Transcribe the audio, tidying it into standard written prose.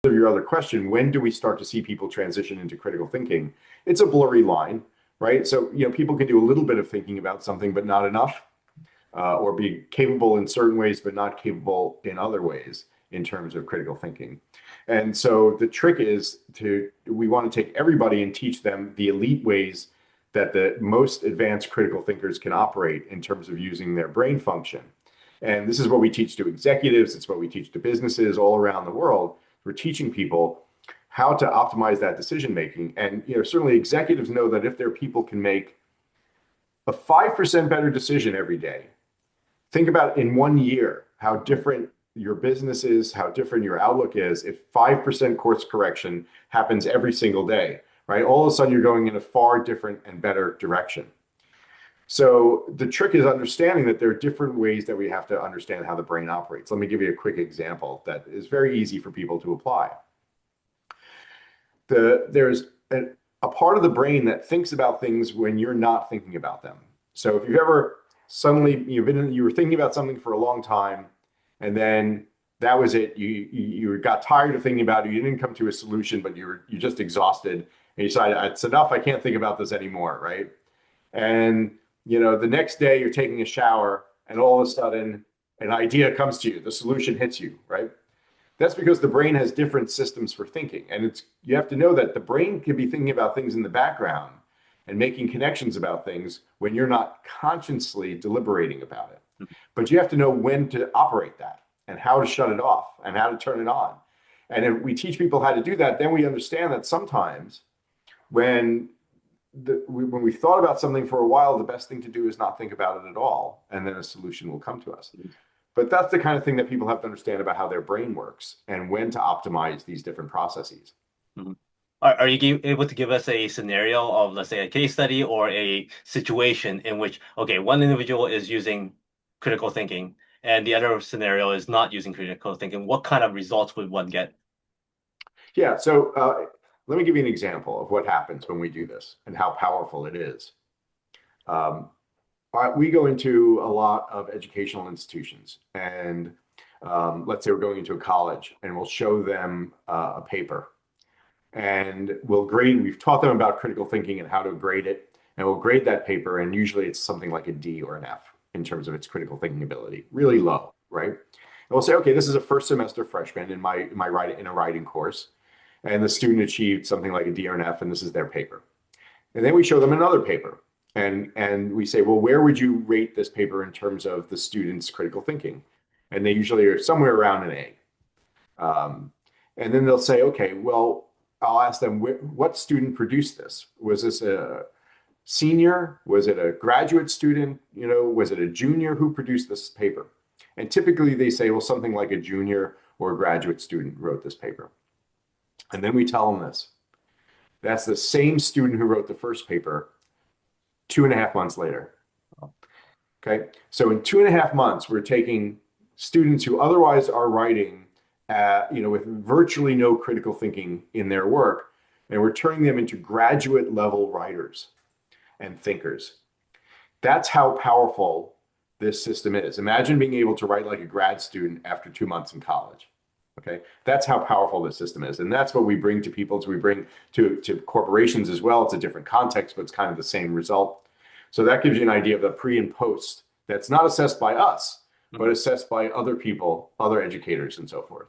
of your other question, when do we start to see people transition into critical thinking? It's a blurry line, right? So, people can do a little bit of thinking about something, but not enough, or be capable in certain ways, but not capable in other ways in terms of critical thinking. And so the trick is we want to take everybody and teach them the elite ways that the most advanced critical thinkers can operate in terms of using their brain function. And this is what we teach to executives. It's what we teach to businesses all around the world. We're teaching people how to optimize that decision making. And certainly executives know that if their people can make a 5% better decision every day, think about in 1 year how different your business is, how different your outlook is if 5% course correction happens every single day, right? All of a sudden you're going in a far different and better direction. So the trick is understanding that there are different ways that we have to understand how the brain operates. Let me give you a quick example that is very easy for people to apply. There's a part of the brain that thinks about things when you're not thinking about them. So if you've ever suddenly you were thinking about something for a long time, and then that was it. You got tired of thinking about it. You didn't come to a solution, but you're just exhausted, and you decided it's enough. I can't think about this anymore, right? And the next day you're taking a shower, and all of a sudden an idea comes to you. The solution hits you, right? That's because the brain has different systems for thinking, and you have to know that the brain can be thinking about things in the background and making connections about things when you're not consciously deliberating about it. But you have to know when to operate that and how to shut it off and how to turn it on. And if we teach people how to do that, then we understand that sometimes when we thought about something for a while, the best thing to do is not think about it at all, and then a solution will come to us. But that's the kind of thing that people have to understand about how their brain works and when to optimize these different processes. Mm-hmm. Are you able to give us a scenario of, let's say, a case study or a situation in which, okay, one individual is using critical thinking and the other scenario is not using critical thinking? What kind of results would one get? Yeah, so let me give you an example of what happens when we do this and how powerful it is. We go into a lot of educational institutions, and let's say we're going into a college, and we'll show them a paper. And we've taught them about critical thinking and how to grade it, and we'll grade that paper, and usually it's something like a D or an F in terms of its critical thinking ability, really low, right? And we'll say, okay, this is a first semester freshman in a writing course, and the student achieved something like a D or an F, and this is their paper. And then we show them another paper, and we say, well, where would you rate this paper in terms of the student's critical thinking? And they usually are somewhere around an A. And then they'll say, okay, well, I'll ask them, what student produced this? Was this a senior? Was it a graduate student? Was it a junior? Who produced this paper? And typically they say, well, something like a junior or a graduate student wrote this paper. And then we tell them this. That's the same student who wrote the first paper 2.5 months later. Okay, so in 2.5 months, we're taking students who otherwise are writing with virtually no critical thinking in their work, and we're turning them into graduate level writers and thinkers. That's how powerful this system is. Imagine being able to write like a grad student after 2 months in college. Okay, that's how powerful this system is, and that's what we bring to people. We bring to corporations as well. It's a different context, but it's kind of the same result. So that gives you an idea of the pre and post. That's not assessed by us, but assessed by other people, other educators, and so forth.